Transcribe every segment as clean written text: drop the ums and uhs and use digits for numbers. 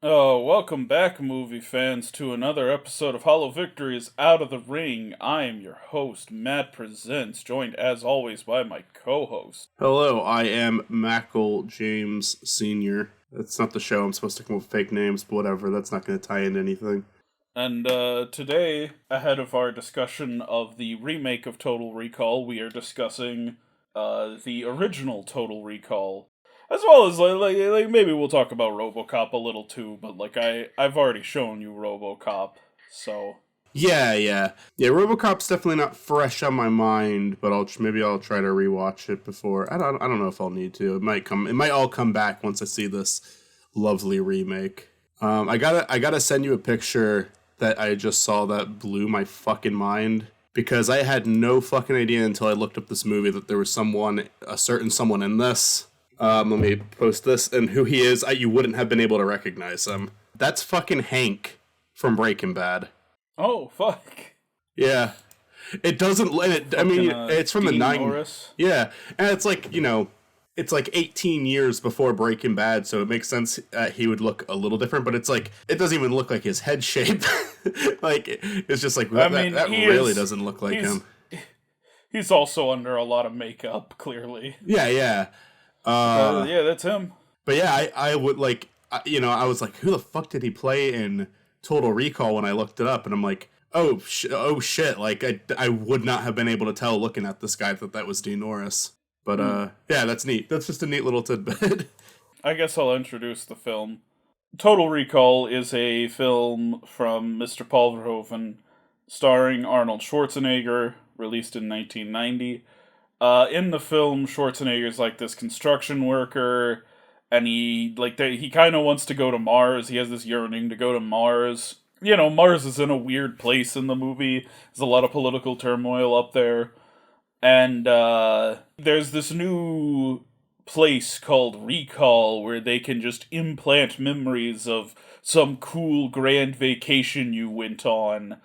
Oh, welcome back, movie fans, to another episode of Hollow Victories Out of the Ring. I am your host, Matt Presents, joined as always by my co-host. Hello, I am Makal James Sr. That's not the show. I'm supposed to come up with fake names, but whatever. That's not going to tie into anything. And today, ahead of our discussion of the remake of Total Recall, we are discussing the original Total Recall. As well as like maybe we'll talk about RoboCop a little too, but I've already shown you RoboCop, so Yeah. RoboCop's definitely not fresh on my mind, but maybe I'll try to rewatch it before. I don't know if I'll need to. It might come. It might all come back once I see this lovely remake. I gotta send you a picture that I just saw that blew my fucking mind because I had no fucking idea until I looked up this movie that there was a certain someone in this. Let me post this, and who he is, you wouldn't have been able to recognize him. That's fucking Hank from Breaking Bad. oh fuck. Yeah, it doesn't. I Fucking mean, it's from the Dean nine. Norris. Yeah, and it's like it's like 18 years before Breaking Bad, so it makes sense he would look a little different. But it's like it doesn't even look like his head shape. Like it's just like I that. mean, That really doesn't look like he's him. he's also under a lot of makeup, clearly. Yeah. But yeah, that's him. But yeah, I would like, I was like, who the fuck did he play in Total Recall when I looked it up? And I'm like, oh shit, like, I would not have been able to tell looking at this guy that was Dean Norris. But, yeah, that's neat. That's just a neat little tidbit. I guess I'll introduce the film. Total Recall is a film from Mr. Paul Verhoeven, starring Arnold Schwarzenegger, released in 1990. In the film, Schwarzenegger's like this construction worker, and he kind of wants to go to Mars. He has this yearning to go to Mars. You know, Mars is in a weird place in the movie. There's a lot of political turmoil up there, and there's this new place called Recall where they can just implant memories of some cool grand vacation you went on.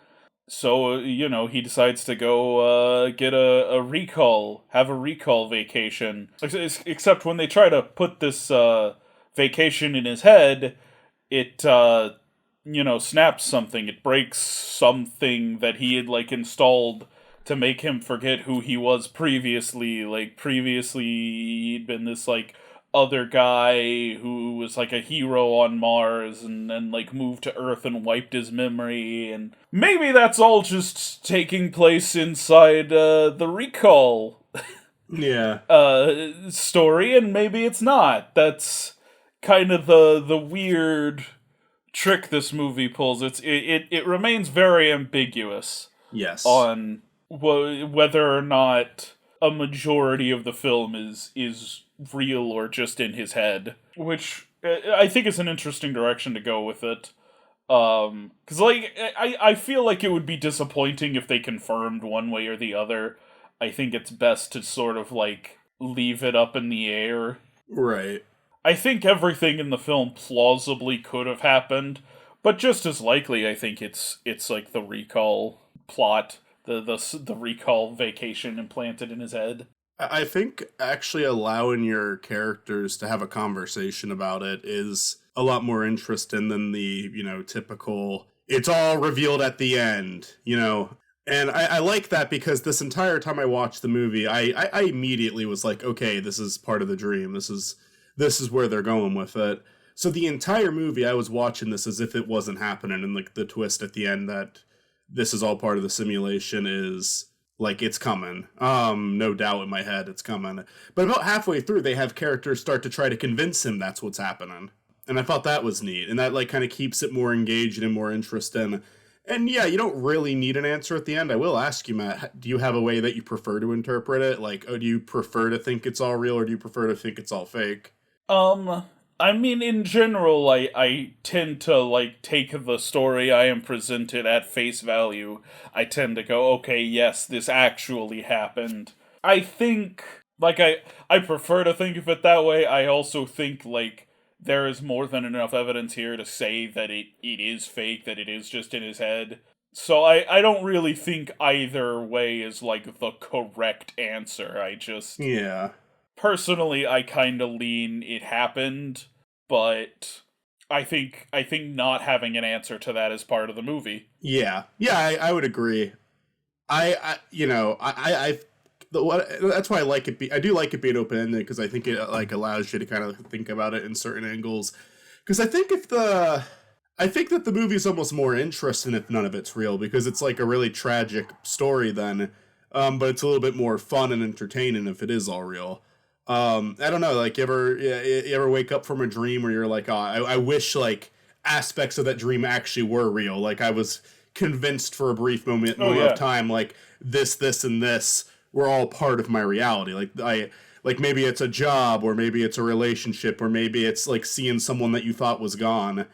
So, he decides to go get a recall, have a recall vacation. Except when they try to put this vacation in his head, it, snaps something. It breaks something that he had, installed to make him forget who he was previously. Like, previously, he'd been this, other guy who was like a hero on Mars and then moved to Earth and wiped his memory, and maybe that's all just taking place inside the recall Yeah. story, and maybe it's not. That's kind of the weird trick this movie pulls. It remains very ambiguous Yes. on whether or not a majority of the film is real or just in his head, which I think is an interesting direction to go with it. Because I feel like it would be disappointing if they confirmed one way or the other. I think it's best to sort of leave it up in the air. Right. I think everything in the film plausibly could have happened, but just as likely, I think it's like the recall plot, the recall vacation implanted in his head. I think actually allowing your characters to have a conversation about it is a lot more interesting than the, typical, it's all revealed at the end. And I like that because this entire time I watched the movie, I immediately was like, okay, this is part of the dream. This is where they're going with it. So the entire movie, I was watching this as if it wasn't happening, and the twist at the end that this is all part of the simulation is it's coming. No doubt in my head it's coming. But about halfway through, they have characters start to try to convince him that's what's happening. And I thought that was neat. And that kind of keeps it more engaged and more interesting. And yeah, you don't really need an answer at the end. I will ask you, Matt, do you have a way that you prefer to interpret it? Do you prefer to think it's all real or do you prefer to think it's all fake? I mean, in general, I tend to, take the story I am presented at face value. I tend to go, okay, yes, this actually happened. I think, I prefer to think of it that way. I also think, there is more than enough evidence here to say that it is fake, that it is just in his head. So I don't really think either way is, the correct answer. I just Yeah. personally, I kind of lean it happened, but I think not having an answer to that is part of the movie. Yeah, yeah, I would agree. I you know, that's why I like it. I do like it being open ended because I think it like allows you to kind of think about it in certain angles. Because I think that the movie's almost more interesting if none of it's real because it's like a really tragic story then, but it's a little bit more fun and entertaining if it is all real. I don't know, like you ever wake up from a dream where you're like, oh, I wish like aspects of that dream actually were real. Like I was convinced for a brief Oh moment of yeah. time, like this, and this were all part of my reality. Like maybe it's a job, or maybe it's a relationship, or maybe it's like seeing someone that you thought was gone.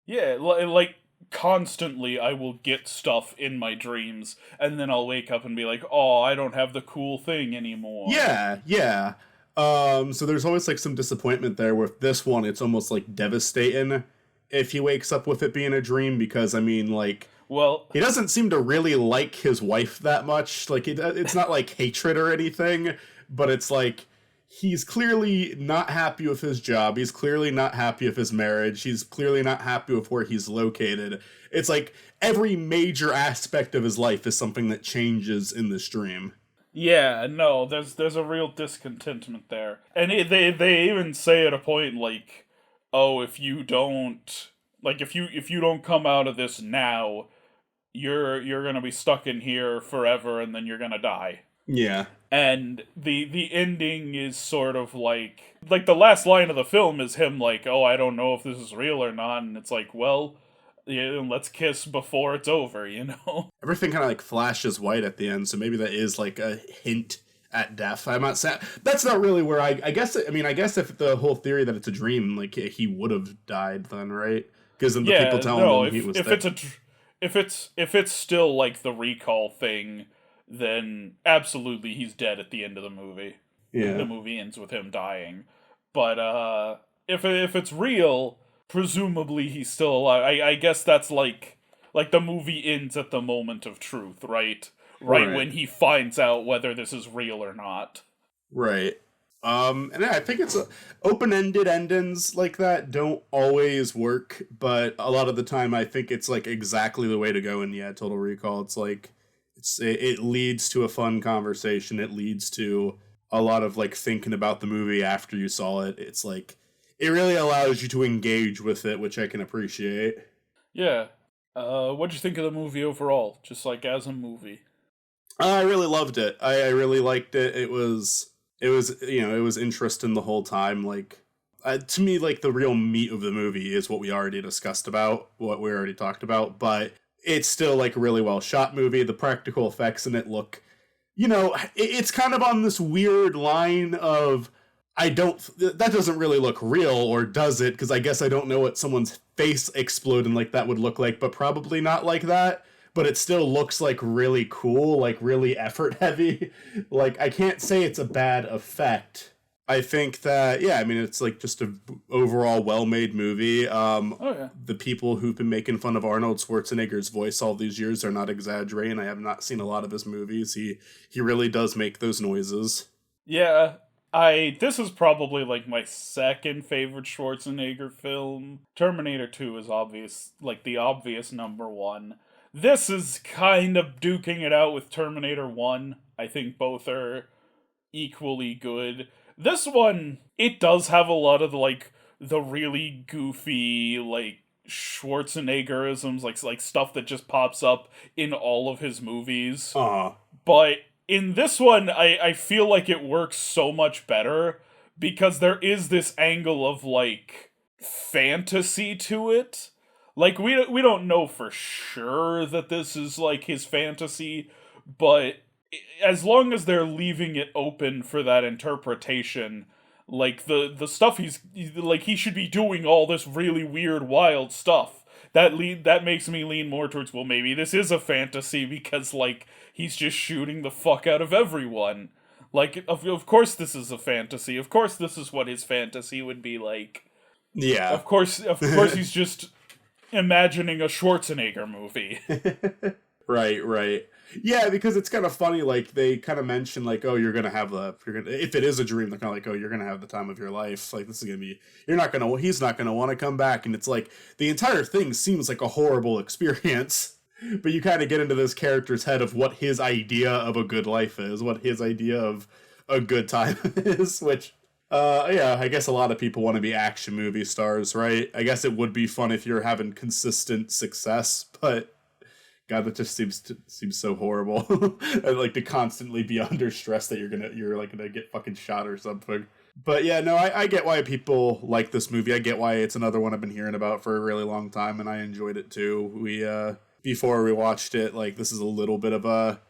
Yeah, like constantly I will get stuff in my dreams and then I'll wake up and be like, "Oh, I don't have the cool thing anymore." Yeah, yeah. So there's always like some disappointment there. With this one, it's almost like devastating if he wakes up with it being a dream because I mean, like Well, he doesn't seem to really like his wife that much. Like it's not like hatred or anything, but it's like he's clearly not happy with his job. He's clearly not happy with his marriage. He's clearly not happy with where he's located. It's like every major aspect of his life is something that changes in this dream. yeah, no, there's a real discontentment there. And they even say at a point like, "Oh, if you don't come out of this now, you're going to be stuck in here forever and then you're going to die." Yeah. And the ending is sort of like the last line of the film is him like, "Oh, I don't know if this is real or not," and it's like, well, yeah, let's kiss before it's over, you know. Everything kind of like flashes white at the end, so maybe that is like a hint at death. I'm not saying that's not really where I guess. I mean, I guess if the whole theory that it's a dream, like he would have died then, right? Because then the people Yeah, telling no, him he was if dead. it's if it's still like the recall thing, then absolutely he's dead at the end of the movie. The Yeah. movie ends with him dying. But if it's real, presumably he's still alive. I guess that's like the movie ends at the moment of truth, right? Right Right. when he finds out whether this is real or not. Right. And yeah, I think it's open-ended endings like that don't always work, but a lot of the time I think it's like exactly the way to go. And yeah, Total Recall, it's like it leads to a fun conversation. It leads to a lot of like thinking about the movie after you saw it. It's like it really allows you to engage with it, which I can appreciate. Yeah. What'd you think of the movie overall? Just like as a movie. I really loved it. I really liked it. It was it was interesting the whole time. Like to me, like the real meat of the movie is what we already discussed about, what we already talked about. But it's still like a really well shot movie. The practical effects in it look, it's kind of on this weird line of I don't that doesn't really look real, or does it? Because I guess I don't know what someone's face exploding like that would look like, but probably not like that. But it still looks like really cool, like really effort heavy. Like I can't say it's a bad effect. I think that yeah, I mean it's like just a overall well-made movie. Oh yeah. The people who've been making fun of Arnold Schwarzenegger's voice all these years are not exaggerating. I have not seen a lot of his movies. He really does make those noises. Yeah, I this is probably like my second favorite Schwarzenegger film. Terminator 2 is obvious, like the obvious number one. This is kind of duking it out with Terminator 1. I think both are equally good. This one, it does have a lot of the really goofy Schwarzeneggerisms, like stuff that just pops up in all of his movies. Uh But in this one, I feel like it works so much better because there is this angle of fantasy to it. Like we don't know for sure that this is like his fantasy, but as long as they're leaving it open for that interpretation, like the stuff he should be doing all this really weird wild stuff. That makes me lean more towards, well, maybe this is a fantasy because he's just shooting the fuck out of everyone. Like of course this is a fantasy. Of course this is what his fantasy would be like. yeah. Of course he's just imagining a Schwarzenegger movie. Right. Yeah, because it's kind of funny. Like they kind of mention, like, oh, if it is a dream, they're kind of like, oh, you're gonna have the time of your life. Like this is gonna be, he's not gonna want to come back, and it's like the entire thing seems like a horrible experience. But you kind of get into this character's head of what his idea of a good life is, what his idea of a good time is, which. Yeah, I guess a lot of people want to be action movie stars, right? I guess it would be fun if you're having consistent success, but God, that just seems so horrible. And, like to constantly be under stress that you're gonna get fucking shot or something. But yeah, no, I get why people like this movie. I get why it's another one I've been hearing about for a really long time, and I enjoyed it too. We before we watched it, like this is a little bit of a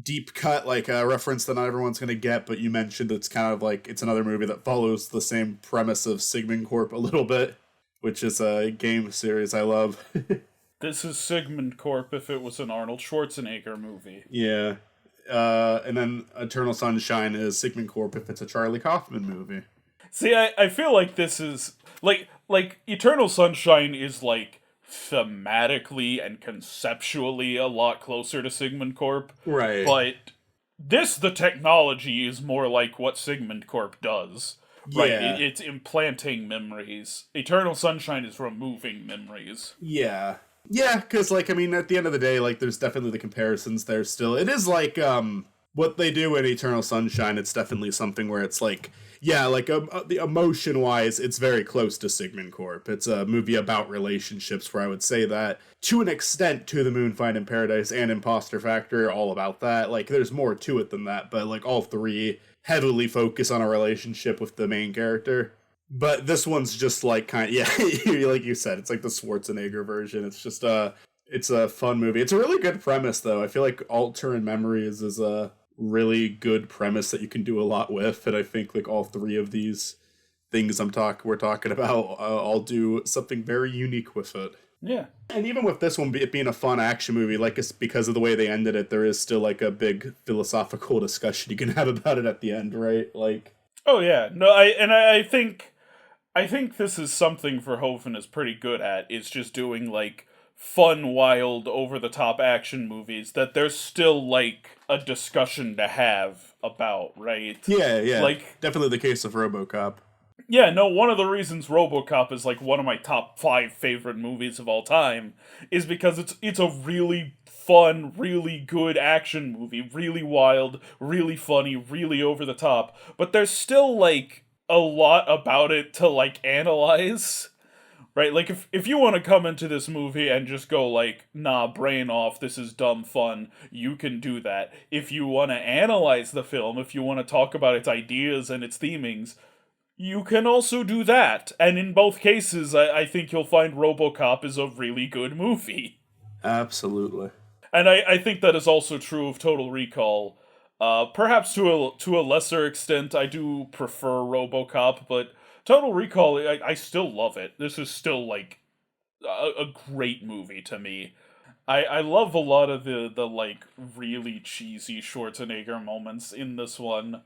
deep cut, like a reference that not everyone's gonna get. But you mentioned it's kind of like it's another movie that follows the same premise of Sigmund Corp a little bit, which is a game series I love. This is Sigmund Corp if it was an Arnold Schwarzenegger movie. Yeah. And then Eternal Sunshine is Sigmund Corp if it's a Charlie Kaufman movie. See, I feel like this is like Eternal Sunshine is like thematically and conceptually a lot closer to Sigmund Corp. Right. But the technology is more like what Sigmund Corp does. Right, Yeah. it's implanting memories. Eternal Sunshine is removing memories. Yeah. Yeah, because, like, I mean, at the end of the day, like, there's definitely the comparisons there still. It is like, what they do in Eternal Sunshine, it's definitely something where it's like, yeah, like, the emotion-wise, it's very close to Sigmund Corp. It's a movie about relationships where I would say that, to an extent, To the Moon, Find in Paradise, and Imposter Factory are all about that. Like, there's more to it than that, but, like, all three heavily focus on a relationship with the main character. But this one's just like yeah, like you said, it's like the Schwarzenegger version. It's just it's a fun movie. It's a really good premise, though. I feel like Alter and Memories is a really good premise that you can do a lot with, and I think like all three of these things we're talking about all do something very unique with it. Yeah. And even with this one, it being a fun action movie, like it's because of the way they ended it, there is still like a big philosophical discussion you can have about it at the end, right? Like, oh yeah, no, I think this is something Verhoeven is pretty good at, is just doing, like, fun, wild, over-the-top action movies that there's still, like, a discussion to have about, right? Yeah. Like, definitely the case of RoboCop. yeah, no, one of the reasons RoboCop is, like, one of my top 5 favorite movies of all time is because it's a really fun, really good action movie, really wild, really funny, really over-the-top, but there's still, like, a lot about it to, like, analyze, right? Like, if you want to come into this movie and just go, like, nah, brain off, this is dumb fun, you can do that. If you want to analyze the film, if you want to talk about its ideas and its themings, you can also do that. And in both cases, I think you'll find RoboCop is a really good movie. Absolutely. And I think that is also true of Total Recall. Perhaps to a lesser extent, I do prefer RoboCop, but Total Recall, I still love it. This is still, like, a great movie to me. I love a lot of the like, really cheesy Schwarzenegger moments in this one.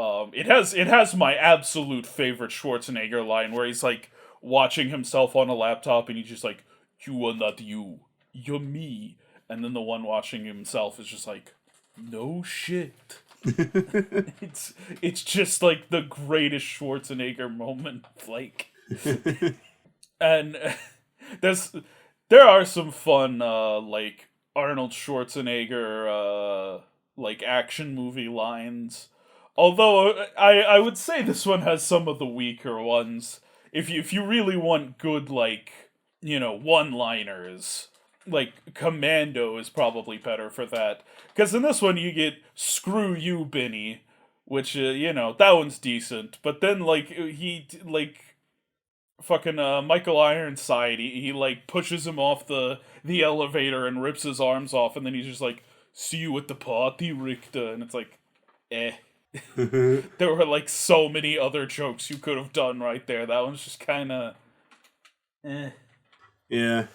It has my absolute favorite Schwarzenegger line, where he's, like, watching himself on a laptop, and he's just like, "You are not you, you're me." And then the one watching himself is just like, no shit. It's just like the greatest Schwarzenegger moment, like. And there are some fun like Arnold Schwarzenegger like action movie lines. Although I would say this one has some of the weaker ones. If you really want good, like, you know, one-liners, like, Commando is probably better for that. Because in this one, you get "Screw you, Benny," which, you know, that one's decent. But then, like, fucking, Michael Ironside, he, like, pushes him off the elevator and rips his arms off, and then he's just like, "See you at the party, Richter," and it's like, eh. There were, like, so many other jokes you could have done right there. That one's just kinda, eh. Yeah.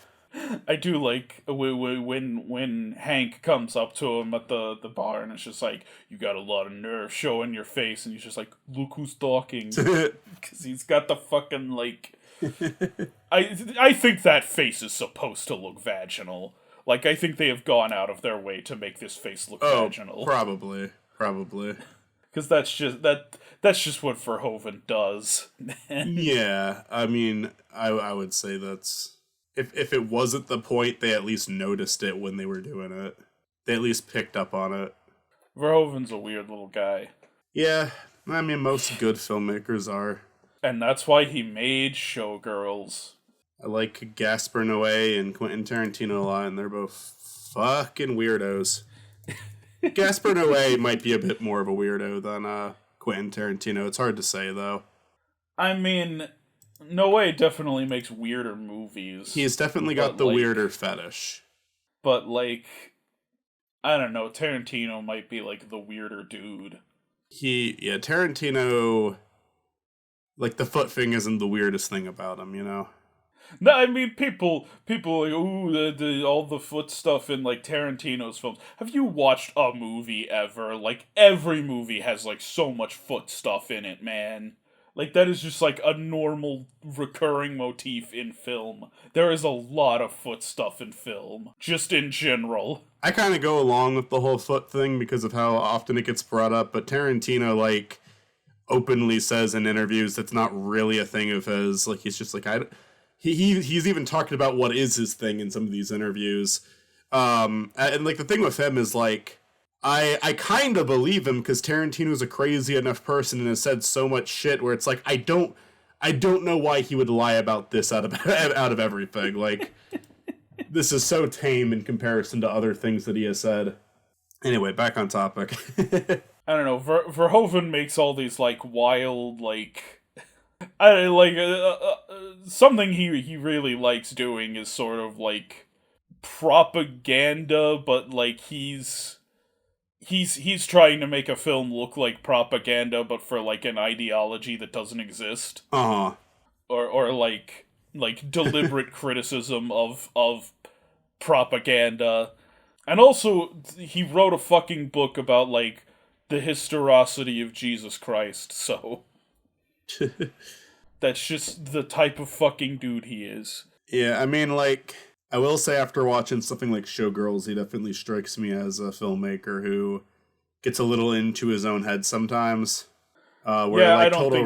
I do like when Hank comes up to him at the bar, and it's just like, "You got a lot of nerve showing your face," and he's just like, "Look who's talking," because he's got the fucking, like, I think that face is supposed to look vaginal. Like, I think they have gone out of their way to make this face look Oh, vaginal. probably. Because that's just what Verhoeven does. And Yeah, I mean, I would say that's if it wasn't the point, they at least noticed it when they were doing it. They at least picked up on it. Verhoeven's a weird little guy. Yeah, I mean, most good filmmakers are. And that's why he made Showgirls. I like Gaspar Noé and Quentin Tarantino a lot, and they're both fucking weirdos. Gaspar Noé might be a bit more of a weirdo than Quentin Tarantino. It's hard to say, though. I mean, Noé definitely makes weirder movies. He's definitely got but, the like, weirder fetish. But, like, I don't know, Tarantino might be, like, the weirder dude. Tarantino, like, the foot thing isn't the weirdest thing about him, you know? No, I mean, people like, ooh, all the foot stuff in, like, Tarantino's films. Have you watched a movie ever? Like, every movie has, like, so much foot stuff in it, man. Like, that is just, like, a normal recurring motif in film. There is a lot of foot stuff in film, just in general. I kind of go along with the whole foot thing because of how often it gets brought up, but Tarantino, like, openly says in interviews that's not really a thing of his. Like, he's just like, he's even talking about what is his thing in some of these interviews. And like, the thing with him is, like, I kind of believe him because Tarantino's a crazy enough person and has said so much shit where it's like, I don't know why he would lie about this out of out of everything. Like, this is so tame in comparison to other things that he has said. Anyway, back on topic. I don't know, Verhoeven makes all these, like, wild, like... I like something he really likes doing is sort of like propaganda, but like he's trying to make a film look like propaganda, but for like an ideology that doesn't exist, Uh-huh. or like deliberate criticism of propaganda, and also he wrote a fucking book about like the historicity of Jesus Christ, so. That's just the type of fucking dude he is. Yeah, I mean, like, I will say after watching something like Showgirls, he definitely strikes me as a filmmaker who gets a little into his own head sometimes. Where, Yeah, like, total... I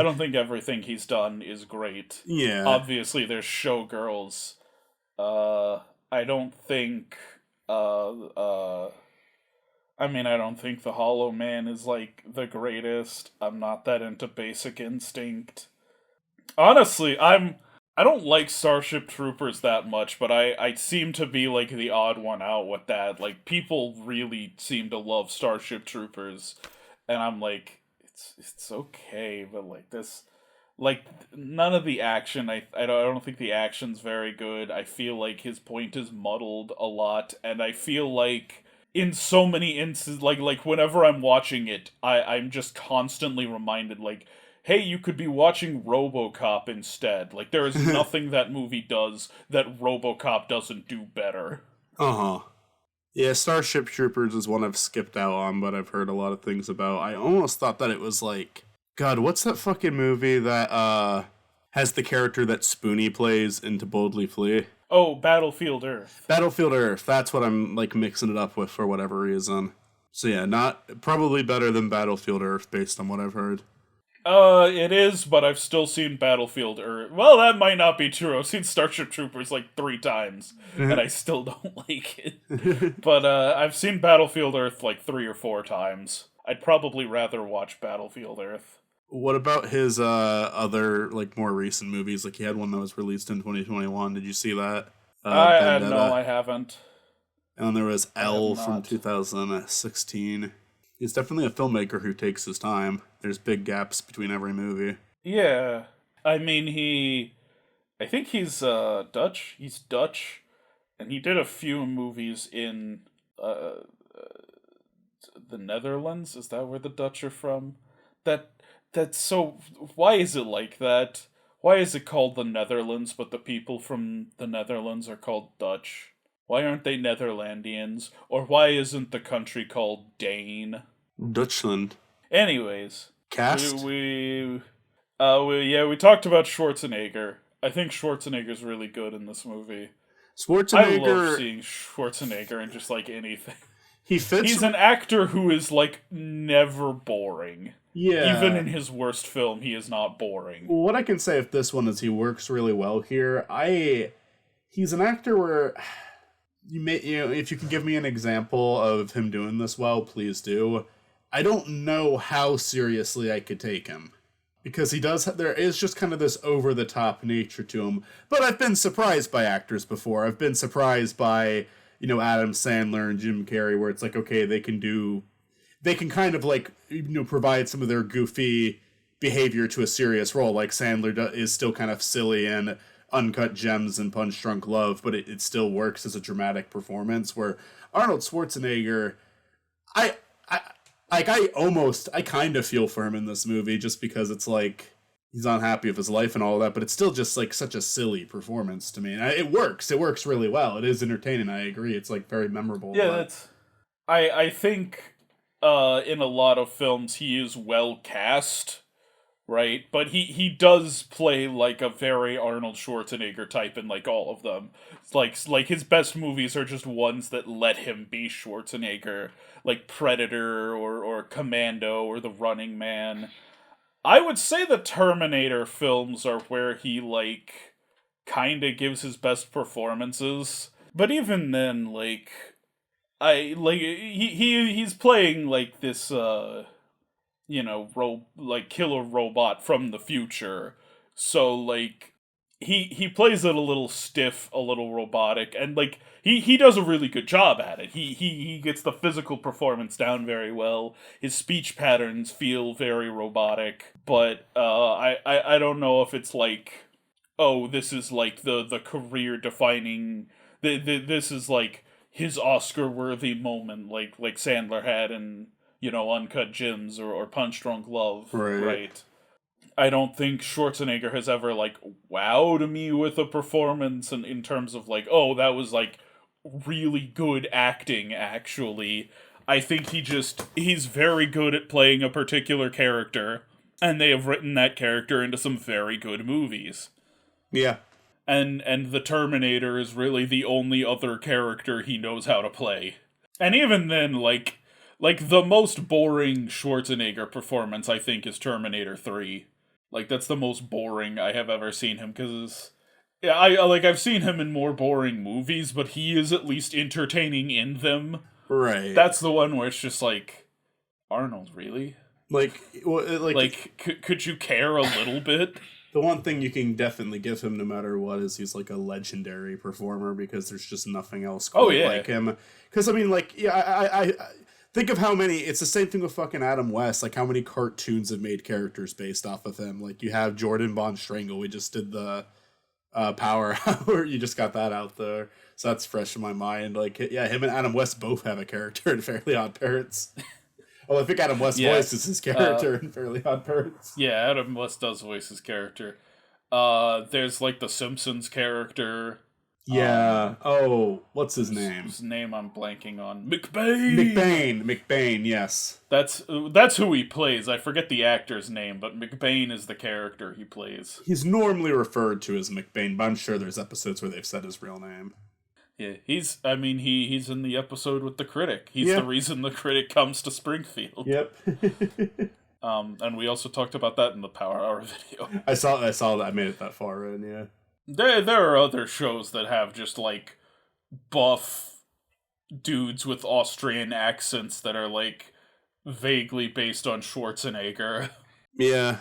don't think everything he's done is great. Yeah. Obviously, there's Showgirls. I don't think. I mean, I don't think The Hollow Man is like the greatest. I'm not that into Basic Instinct. Honestly, I don't like Starship Troopers that much, but I seem to be like the odd one out with that. Like, people really seem to love Starship Troopers, and I'm like, it's okay, but like this, like, none of the action. I don't think the action's very good. I feel like his point is muddled a lot, and I feel like in so many instances, like whenever I'm watching it, I'm just constantly reminded, like, hey, you could be watching RoboCop instead. Like, there is nothing that movie does that RoboCop doesn't do better. Uh-huh. Yeah, Starship Troopers is one I've skipped out on, but I've heard a lot of things about. I almost thought that it was like... God, what's that fucking movie that, has the character that Spoonie plays in To Boldly Flee? Oh, Battlefield Earth. Battlefield Earth. That's what I'm, like, mixing it up with for whatever reason. So yeah, probably better than Battlefield Earth based on what I've heard. It is, but I've still seen Battlefield Earth. Well, that might not be true. I've seen Starship Troopers like 3 times, and I still don't like it. But, I've seen Battlefield Earth like 3 or 4 times. I'd probably rather watch Battlefield Earth. What about his other, like, more recent movies? Like, he had one that was released in 2021. Did you see that? Vendetta. No, I haven't. And then there was L from not. 2016. He's definitely a filmmaker who takes his time. There's big gaps between every movie. Yeah. I mean, I think he's, Dutch. He's Dutch. And he did a few movies in, the Netherlands. Is that where the Dutch are from? That's so... Why is it like that? Why is it called the Netherlands, but the people from the Netherlands are called Dutch? Why aren't they Netherlandians? Or why isn't the country called Dane? Dutchland. Anyways, Cast? we talked about Schwarzenegger. I think Schwarzenegger's really good in this movie. I love Schwarzenegger, seeing Schwarzenegger in just like anything. he fits. He's an actor who is like never boring. Even Yeah. in his worst film, he is not boring. What I can say of this one is he works really well here. He's an actor where if you can give me an example of him doing this well, please do. I don't know how seriously I could take him because there is just kind of this over the top nature to him. But I've been surprised by actors before. I've been surprised by, Adam Sandler and Jim Carrey, where it's like, okay, they can kind of like, provide some of their goofy behavior to a serious role. Like Sandler is still kind of silly and Uncut Gems and Punch Drunk Love, but it still works as a dramatic performance. Where Arnold Schwarzenegger, I I kind of feel for him in this movie just because it's like he's unhappy with his life and all that, but it's still just like such a silly performance to me. And it works really well. It is entertaining. I agree. It's like very memorable. Yeah, that's. I think in a lot of films he is well cast, right? But he does play like a very Arnold Schwarzenegger type in like all of them. It's like his best movies are just ones that let him be Schwarzenegger, like Predator or Commando or The Running Man. I would say the Terminator films are where he like kind of gives his best performances. But even then, like he's playing like this like killer robot from the future. So like he plays it a little stiff, a little robotic, and like he does a really good job at it. He gets the physical performance down very well. His speech patterns feel very robotic, but I don't know if it's like, oh, this is like the career defining this is like his Oscar worthy moment like Sandler had in Uncut Gems or Punch Drunk Love, right? I don't think Schwarzenegger has ever like wowed me with a performance in terms of like, oh, that was like really good acting actually. I think he's very good at playing a particular character, and they have written that character into some very good movies. Yeah. And the Terminator is really the only other character he knows how to play. And even then, like the most boring Schwarzenegger performance, I think, is Terminator 3. Like, that's the most boring I have ever seen him, because yeah, I've seen him in more boring movies, but he is at least entertaining in them. Right. That's the one where it's just like, Arnold, really? Like, could you care a little bit? The one thing you can definitely give him no matter what is he's like a legendary performer because there's just nothing else quite like him. Because, I mean, like, yeah, I think of how many, it's the same thing with fucking Adam West, like how many cartoons have made characters based off of him. Like, you have Jordan Von Strangle, we just did the Power Hour, you just got that out there. So that's fresh in my mind. Like, yeah, him and Adam West both have a character in Fairly Odd Parents. Well, I think Adam West voices his character in Fairly Odd Parents. Yeah, Adam West does voice his character. There's like the Simpsons character. Yeah. What's his name? His name I'm blanking on. McBain. McBain. Yes. That's who he plays. I forget the actor's name, but McBain is the character he plays. He's normally referred to as McBain, but I'm sure there's episodes where they've said his real name. Yeah, he's in the episode with the critic. He's the reason the critic comes to Springfield. Yep. And we also talked about that in the Power Hour video. I saw that. I made it that far in, yeah. There are other shows that have just like buff dudes with Austrian accents that are like vaguely based on Schwarzenegger. Yeah.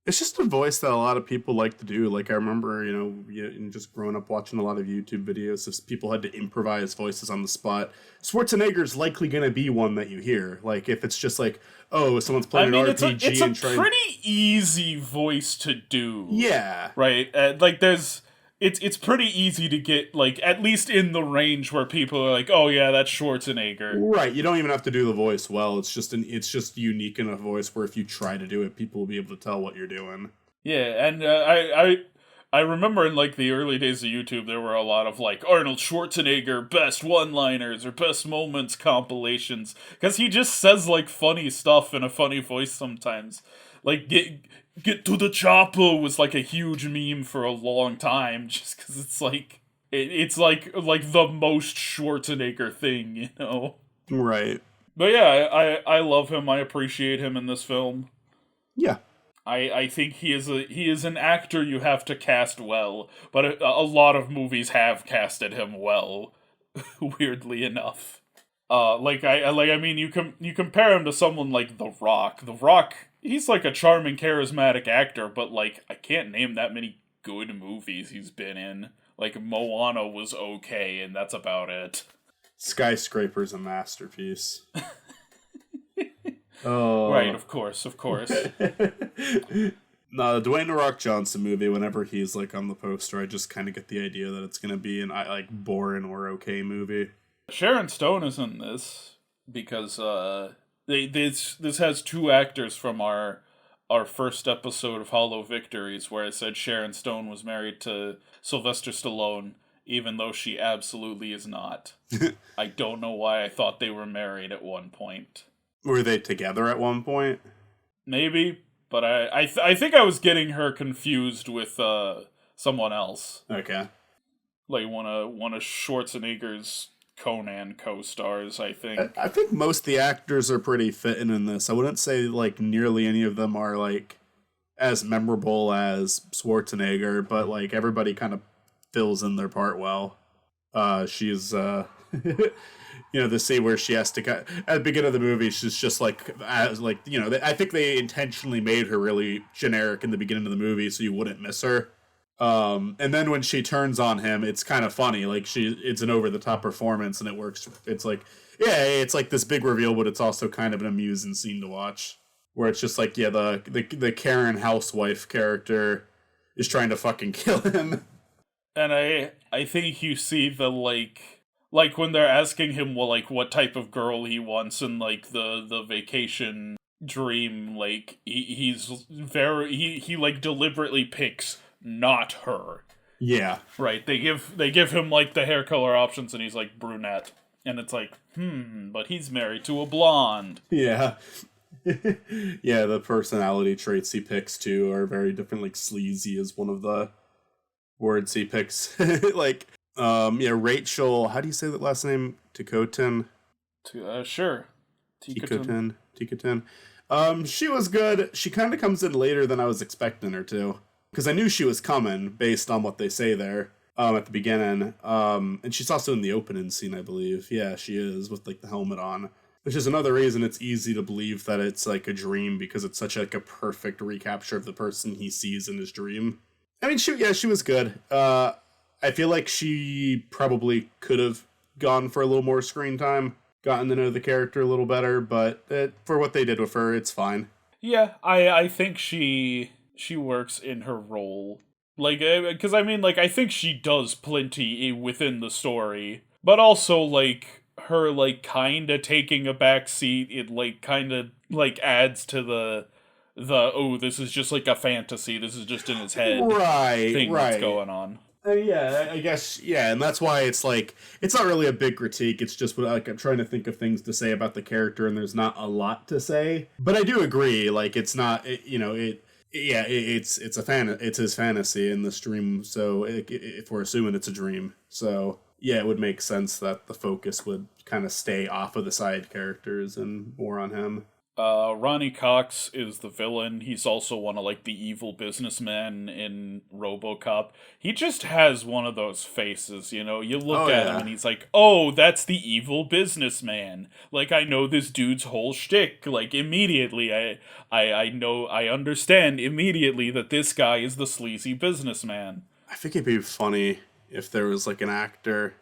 It's just a voice that a lot of people like to do. Like, I remember, just growing up watching a lot of YouTube videos if people had to improvise voices on the spot. Schwarzenegger's likely going to be one that you hear. Like, if it's just like, oh, someone's playing an RPG it's a pretty easy voice to do. Yeah. Right? It's pretty easy to get, like, at least in the range where people are like, oh yeah, that's Schwarzenegger. Right, you don't even have to do the voice well. It's just unique in a voice where if you try to do it, people will be able to tell what you're doing. Yeah, and I remember in, like, the early days of YouTube, there were a lot of, like, Arnold Schwarzenegger best one-liners or best moments compilations, because he just says, like, funny stuff in a funny voice sometimes. Like, get to the chopper was like a huge meme for a long time, just because it's like, It's like the most Schwarzenegger thing, you know. Right. But yeah, I love him. I appreciate him in this film. Yeah. I think he is an actor you have to cast well, but a lot of movies have casted him well, weirdly enough. I mean you compare him to someone like The Rock. The Rock, he's like a charming, charismatic actor, but like I can't name that many good movies he's been in. Like Moana was okay, and that's about it. Skyscraper's a masterpiece. Right, Oh. of course, of course. No, the Dwayne The Rock Johnson movie, whenever he's like on the poster, I just kind of get the idea that it's gonna be an like boring or okay movie. Sharon Stone is in this because this has two actors from our first episode of Hollow Victories where I said Sharon Stone was married to Sylvester Stallone, even though she absolutely is not. I don't know why I thought they were married at one point. Were they together at one point? Maybe, but I think I was getting her confused with someone else, Okay. like one of Schwarzenegger's Conan co-stars. I think. I think most of the actors are pretty fitting in this. I wouldn't say like nearly any of them are like as memorable as Schwarzenegger, but like everybody kind of fills in their part well. She's the scene where she has to at the beginning of the movie, she's just like I think they intentionally made her really generic in the beginning of the movie so you wouldn't miss her. And then when she turns on him, it's kind of funny. Like it's an over the top performance and it works. It's like, yeah, it's like this big reveal, but it's also kind of an amusing scene to watch. Where it's just like, yeah, the Karen housewife character is trying to fucking kill him. And I think you see the like when they're asking him well like what type of girl he wants in like the vacation dream, like he like deliberately picks not her. Yeah. Right. They give him like the hair color options and he's like brunette. And it's like, but he's married to a blonde. Yeah. Yeah, the personality traits he picks too are very different. Like sleazy is one of the words he picks. Like, Rachel, how do you say that last name? Ticotin? Sure. Ticotin. She was good. She kind of comes in later than I was expecting her to. Because I knew she was coming based on what they say there at the beginning. And she's also in the opening scene, I believe. Yeah, she is, with like the helmet on. Which is another reason it's easy to believe that it's like a dream, because it's such like a perfect recapture of the person he sees in his dream. I mean, she was good. I feel like she probably could have gone for a little more screen time, gotten to know the character a little better, but for what they did with her, it's fine. Yeah, I think she works in her role. Like, because I mean, like, I think she does plenty within the story, but also, like, her, like, kinda taking a back seat, it, like, kinda, like, adds to the oh, this is just, like, a fantasy, this is just in his head thing that's going on. Yeah, I guess, yeah, and that's why it's, like, it's not really a big critique, it's just, like, I'm trying to think of things to say about the character, and there's not a lot to say. But I do agree, like, it's not, it's his fantasy in this dream, so if we're assuming it's a dream, so yeah, it would make sense that the focus would kind of stay off of the side characters and more on him. Ronnie Cox is the villain. He's also one of, like, the evil businessmen in RoboCop. He just has one of those faces, you know? You look at him and he's like, oh, that's the evil businessman. Like, I know this dude's whole shtick. Like, immediately, I understand immediately that this guy is the sleazy businessman. I think it'd be funny if there was, like, an actor.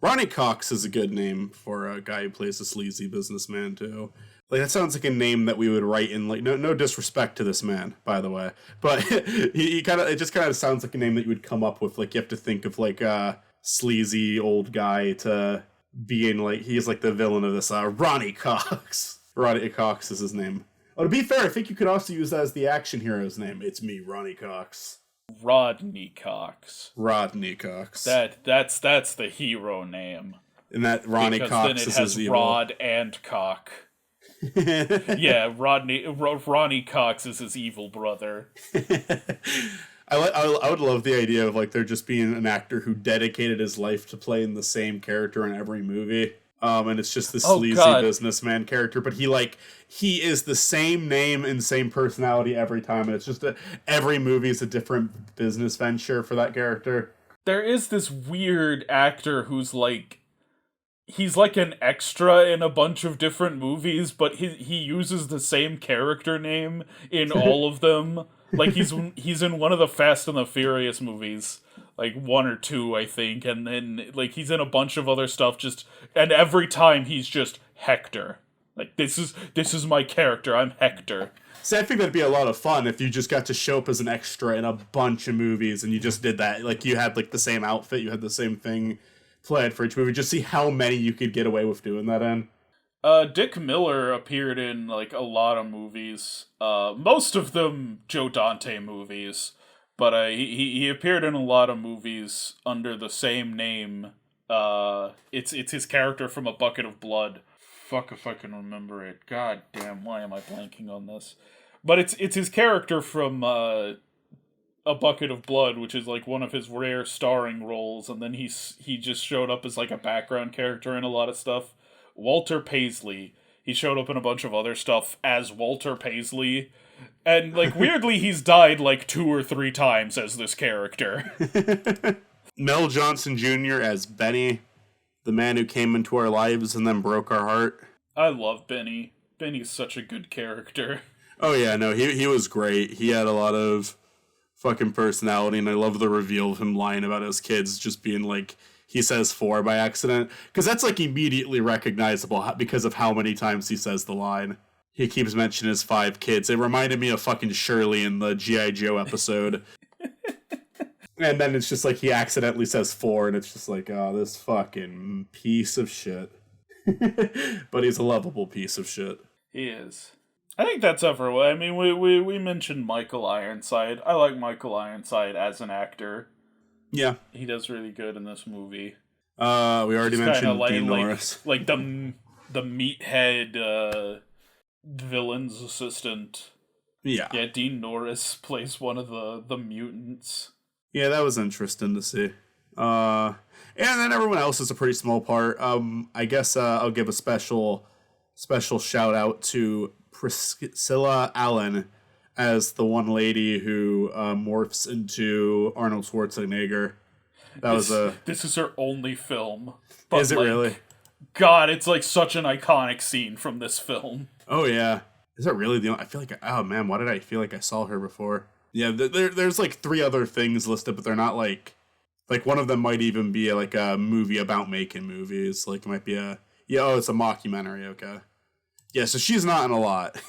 Ronnie Cox is a good name for a guy who plays a sleazy businessman, too. Like, that sounds like a name that we would write in, like, no disrespect to this man, by the way. But it just kind of sounds like a name that you would come up with. Like, you have to think of, like, a sleazy old guy to be in, like, he's, like, the villain of this, Ronnie Cox. Ronnie Cox is his name. Oh, to be fair, I think you could also use that as the action hero's name. It's me, Ronnie Cox. Rodney Cox. Rodney Cox. That's the hero name. And that Ronnie because Cox then it is has his evil. Rod and Cock. Yeah, Ronnie Cox is his evil brother. I would love the idea of like there just being an actor who dedicated his life to playing the same character in every movie. And it's just this Oh sleazy God, businessman character, but he is the same name and same personality every time, and it's just every movie is a different business venture for that character. there is this weird actor who's like he's like an extra in a bunch of different movies, but he uses the same character name in all of them. Like he's in one of the Fast and the Furious movies, like one or two, I think, and then like he's in a bunch of other stuff. Just and every time he's just Hector. Like this is my character. I'm Hector. See, I think that'd be a lot of fun if you just got to show up as an extra in a bunch of movies and you just did that. Like you had like the same outfit, you had the same thing planned for each movie. Just see how many you could get away with doing that in. Dick Miller appeared in like a lot of movies. Most of them Joe Dante movies, but he appeared in a lot of movies under the same name. It's his character from A Bucket of Blood. Fuck if I can remember it. God damn, why am I blanking on this? But it's his character from A Bucket of Blood, which is like one of his rare starring roles, and then he just showed up as like a background character in a lot of stuff. Walter Paisley. He showed up in a bunch of other stuff as Walter Paisley. And, like, weirdly, he's died, like, 2 or 3 times as this character. Mel Johnson Jr. as Benny, the man who came into our lives and then broke our heart. I love Benny. Benny's such a good character. Oh, yeah, no, he was great. He had a lot of fucking personality, and I love the reveal of him lying about his kids just being, like, he says 4 by accident, because that's like immediately recognizable because of how many times he says the line. He keeps mentioning his 5 kids. It reminded me of fucking Shirley in the G.I. Joe episode. And then it's just like he accidentally says 4, and it's just like, oh, this fucking piece of shit. But he's a lovable piece of shit. He is. I think that's everywhere. I mean, we mentioned Michael Ironside. I like Michael Ironside as an actor. Yeah. He does really good in this movie. We already mentioned Dean Norris. Like the meathead villain's assistant. Yeah. Yeah, Dean Norris plays one of the mutants. Yeah, that was interesting to see. And then everyone else is a pretty small part. I guess I'll give a special shout out to Priscilla Allen as the one lady who morphs into Arnold Schwarzenegger. This is her only film. Is it really? God, it's like such an iconic scene from this film. Oh yeah. Is that really the only... I feel like... Oh man, why did I feel like I saw her before? Yeah, there's like 3 other things listed, but they're not like... Like one of them might even be like a movie about making movies. Like it might be a... Yeah, oh, it's a mockumentary, okay. Yeah, so she's not in a lot.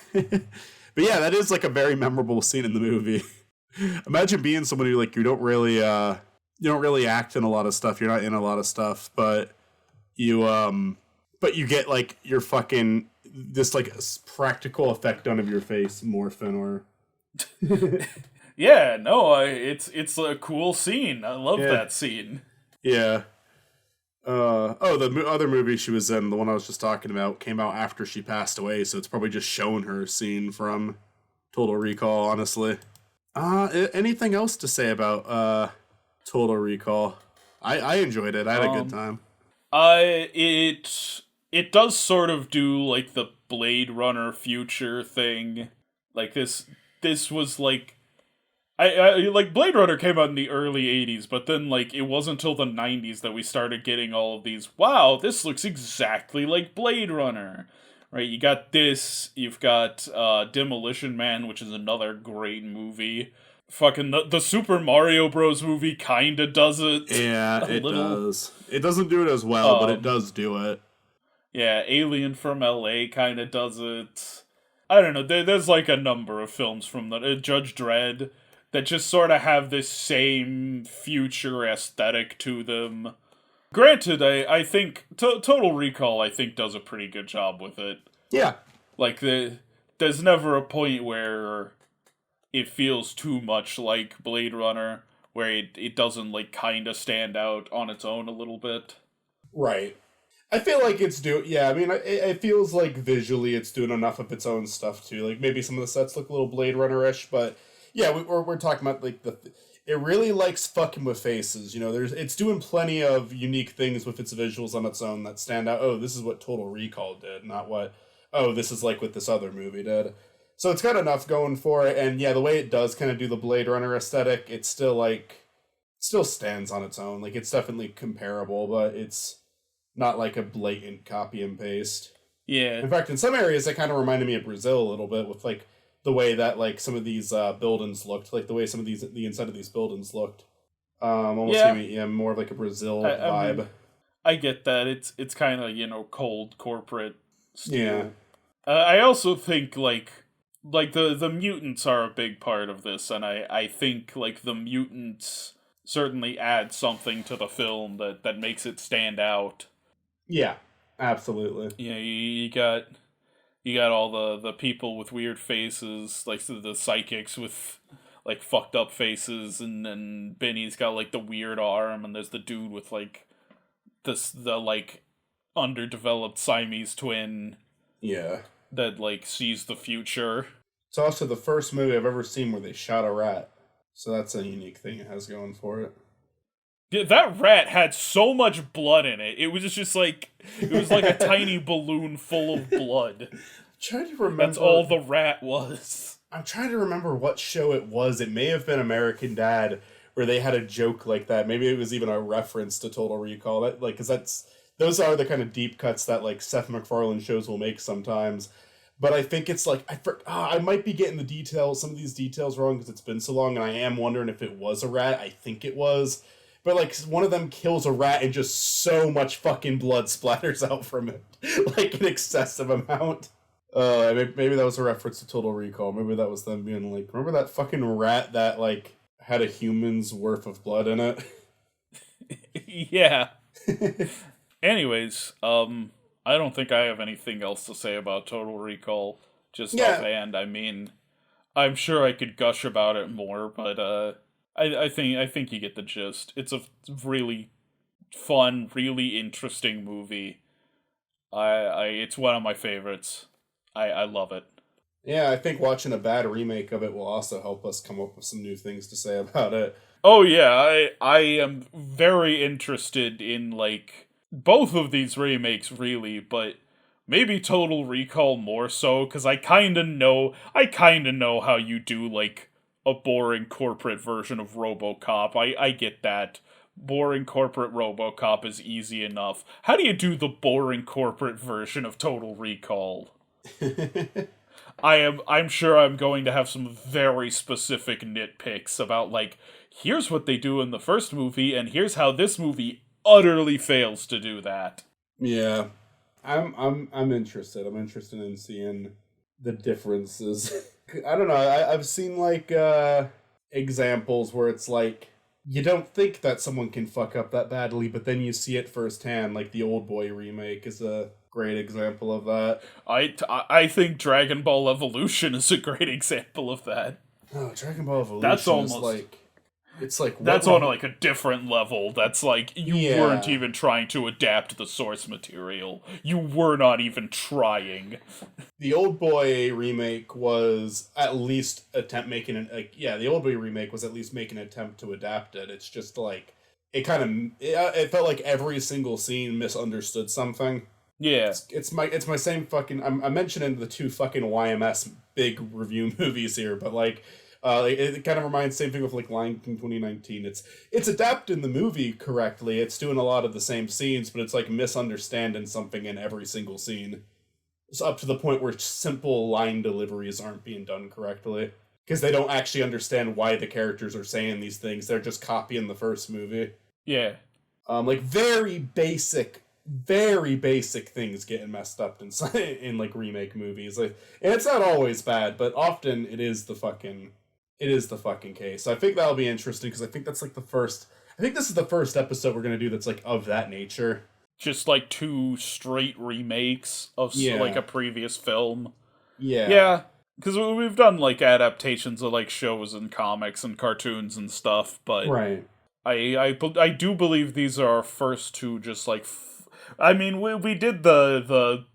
But yeah, that is like a very memorable scene in the movie. Imagine being somebody like you don't really act in a lot of stuff. You're not in a lot of stuff, but you get like your fucking this like practical effect done of your face morphing or. Yeah, no, it's a cool scene. I love that scene. Yeah. The other movie she was in, the one I was just talking about, came out after she passed away, so it's probably just showing her scene from Total Recall, honestly. Anything else to say about Total Recall? I enjoyed it. I had a good time. It does sort of do like the Blade Runner future thing. Like this was like I like Blade Runner came out in the early 80s, but then like it wasn't until the 90s that we started getting all of these, wow, this looks exactly like Blade Runner. Right, you got this, you've got Demolition Man, which is another great movie. Fucking the Super Mario Bros. Movie kinda does it. Yeah, it does. It doesn't do it as well, but it does do it. Yeah, Alien from LA kinda does it. I don't know, there's like a number of films from Judge Dredd that just sort of have this same future aesthetic to them. Granted, I think Total Recall, I think, does a pretty good job with it. Yeah. Like, there's never a point where it feels too much like Blade Runner, where it doesn't, like, kind of stand out on its own a little bit. Right. I feel like it's I mean, it feels like visually it's doing enough of its own stuff, too. Like, maybe some of the sets look a little Blade Runner-ish, but... Yeah, we're talking about, like, it really likes fucking with faces. You know, it's doing plenty of unique things with its visuals on its own that stand out. Oh, this is what Total Recall did, not what, oh, this is like what this other movie did. So it's got enough going for it, and yeah, the way it does kind of do the Blade Runner aesthetic, it's still like, still stands on its own. Like, it's definitely comparable, but it's not like a blatant copy and paste. Yeah. In fact, in some areas, it kind of reminded me of Brazil a little bit with like the way that like some of these buildings looked, like the way some of these the inside of these buildings looked. Almost Yeah. gave me more of like a Brazil I vibe. mean, I get that. It's kind of, cold corporate steel. Yeah. I also think like the mutants are a big part of this, and I think like the mutants certainly add something to the film that makes it stand out. Yeah, absolutely. You know, you got all the people with weird faces, like the psychics with like fucked up faces, and then Benny's got like the weird arm, and there's the dude with like the like underdeveloped Siamese twin Yeah. that like sees the future. It's also the first movie I've ever seen where they shot a rat. So that's a unique thing it has going for it. Yeah, that rat had so much blood in it. It was just like it was like a tiny balloon full of blood. I'm trying to remember. That's all the rat was. I'm trying to remember what show it was. It may have been American Dad, where they had a joke like that. Maybe it was even a reference to Total Recall. That like, because those are the kind of deep cuts that like Seth MacFarlane shows will make sometimes. But I think it's like I might be getting some of these details wrong because it's been so long, and I am wondering if it was a rat. I think it was. But, like, one of them kills a rat and just so much fucking blood splatters out from it. Like, an excessive amount. Maybe that was a reference to Total Recall. Maybe that was them being like, remember that fucking rat that, like, had a human's worth of blood in it? Yeah. Anyways, I don't think I have anything else to say about Total Recall. Just offhand, I mean, I'm sure I could gush about it more, but, I think you get the gist. It's a really fun, really interesting movie. It's one of my favorites. I love it. Yeah, I think watching a bad remake of it will also help us come up with some new things to say about it. Oh yeah, I am very interested in like both of these remakes really, but maybe Total Recall more so cuz I kind of know how you do like a boring corporate version of RoboCop. I get that. Boring corporate RoboCop is easy enough. How do you do the boring corporate version of Total Recall? I'm sure I'm going to have some very specific nitpicks about like here's what they do in the first movie and here's how this movie utterly fails to do that. Yeah. I'm interested. I'm interested in seeing the differences. I don't know. I've seen like examples where it's like you don't think that someone can fuck up that badly, but then you see it firsthand. Like the Old Boy remake is a great example of that. I think Dragon Ball Evolution is a great example of that. Oh, Dragon Ball Evolution That's almost is like it's like that's on like a different level. That's like you Yeah. weren't even trying to adapt the source material. You were not even trying. The Old Boy remake was at least the Old Boy remake was at least making an attempt to adapt it. It's just like it it felt like every single scene misunderstood something. Yeah. It's my same fucking I'm mentioning the two fucking YMS big review movies here, but like it kind of reminds same thing with like Lion King 2019. It's adapting the movie correctly. It's doing a lot of the same scenes, but it's like misunderstanding something in every single scene. It's up to the point where simple line deliveries aren't being done correctly because they don't actually understand why the characters are saying these things. They're just copying the first movie. Yeah. Like very basic things getting messed up in like remake movies. Like, and it's not always bad, but often it is the fucking case. So I think that'll be interesting because I think that's like I think this is the first episode we're gonna do that's like of that nature. Just like two straight remakes of like a previous film. Yeah. Yeah. Because we've done like adaptations of like shows and comics and cartoons and stuff, but Right. I do believe these are our first two just like I mean we did the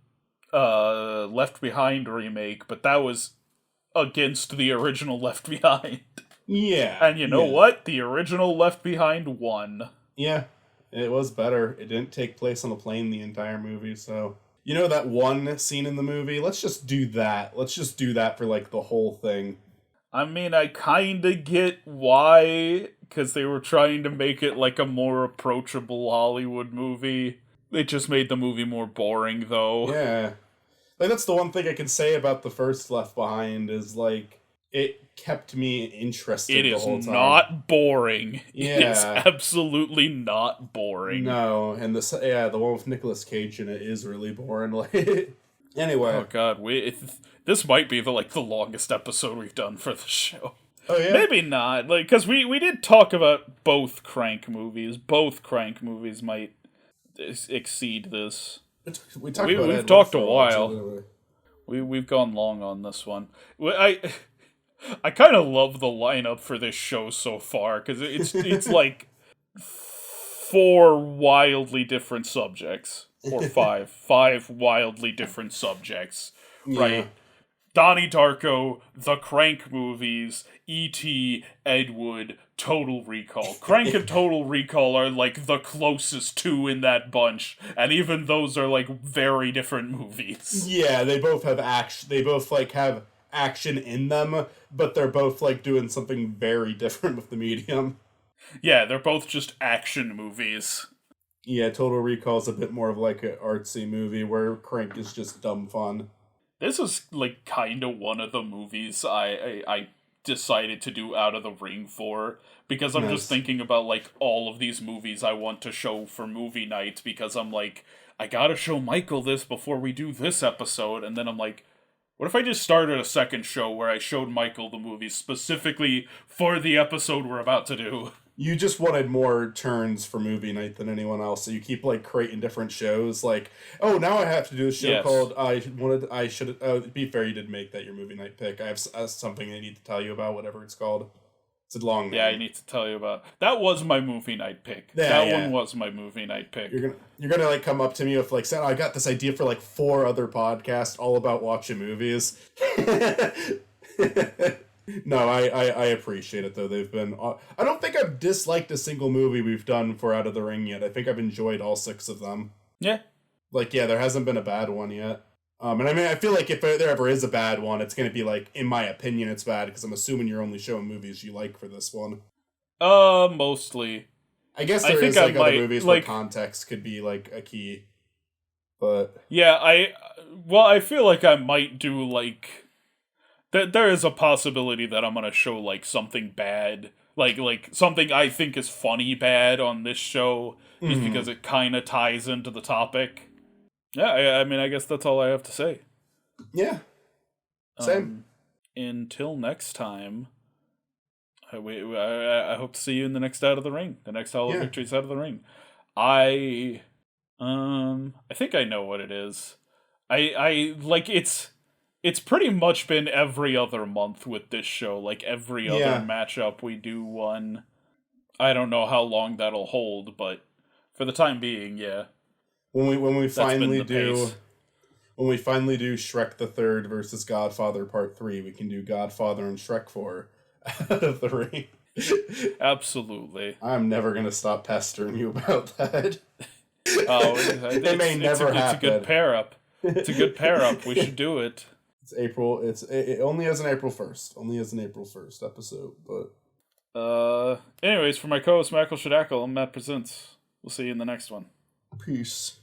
Left Behind remake, but that was against the original Left Behind. Yeah, And you know yeah, what? The original Left Behind won. yeah. It was better. It didn't take place on a plane the entire movie, so you know that one scene in the movie? Let's just do that. Let's just do that for like the whole thing. I mean, I kinda get why, because they were trying to make it like a more approachable Hollywood movie. It just made the movie more boring, though. Yeah. Like that's the one thing I can say about the first Left Behind is like it kept me It interested the is whole time. not boring. It is Yeah. absolutely not boring. No, and the one with Nicolas Cage in it is really boring. Like, anyway. Oh god, this might be the longest episode we've done for the show. Oh yeah, Maybe not, like because we did talk about both Crank movies. Both Crank movies might exceed this. we talked about We've Ed Wood talked a for a while too, while. didn't We've gone long on this one. I kind of love the lineup for this show so far because it's like four wildly different subjects, or five wildly different subjects, we? Yeah. right? Donnie Darko, the Crank movies, E.T., Ed Wood, Total Recall. Crank and Total Recall are like the closest two in that bunch, and even those are like very different movies. Yeah, they both have action. They both like have action in them, but they're both like doing something very different with the medium. Yeah, they're both just action movies. Yeah, Total Recall is a bit more of like an artsy movie where Crank is just dumb fun. This was like kind of one of the movies I decided to do Out of the Ring for, because I'm just Nice. thinking about like all of these movies I want to show for movie night, because I'm like, I gotta show Michael this before we do this episode, and then I'm like, what if I just started a second show where I showed Michael the movies specifically for the episode we're about to do? You just wanted more turns for movie night than anyone else, so you keep like creating different shows. Like, oh, now I have to do a show Yes. called I should. To be fair, you did make that your movie night pick. I have something I need to tell you about, whatever it's called. It's a long name. Yeah, I need to tell you about. That was my movie night pick. Yeah, That yeah. one was my movie night pick. You're gonna like come up to me with like saying, I got this idea for like 4 other podcasts all about watching movies. No, I appreciate it though. They've been. I don't think I've disliked a single movie we've done for Out of the Ring yet. I think I've enjoyed all 6 of them. Yeah. Like, yeah, there hasn't been a bad one yet. And I mean, I feel like if there ever is a bad one, it's gonna be like, in my opinion, it's bad because I'm assuming you're only showing movies you like for this one. Mostly. I guess I there think is I like other might, movies like- where context could be like a key, but Yeah, I feel like I might do, like... There is a possibility that I'm gonna show, like, something bad. Like something I think is funny bad on this show, just because it kind of ties into the topic. Yeah, I mean, I guess that's all I have to say. yeah, same. Until next time, I hope to see you in the next Out of the Ring. The next Hall of Yeah. Victories Out of the Ring. I think I know what it is. I like it's pretty much been every other month with this show. Like every other Yeah. matchup we do one. I don't know how long that'll hold, but for the time being, yeah. When we been finally the do pace. when we finally do Shrek the Third versus Godfather Part 3, we can do Godfather and Shrek 4 Out of the Ring. Absolutely. I'm never gonna stop pestering you about that. Oh, It may never it's happen. a good pair up. It's a good pair up. We should do it. It's April. It only as an April 1st. Only as an April 1st episode. But Anyways, for my co-host Makal Shadakal, I'm Matt Presents. We'll see you in the next one. peace.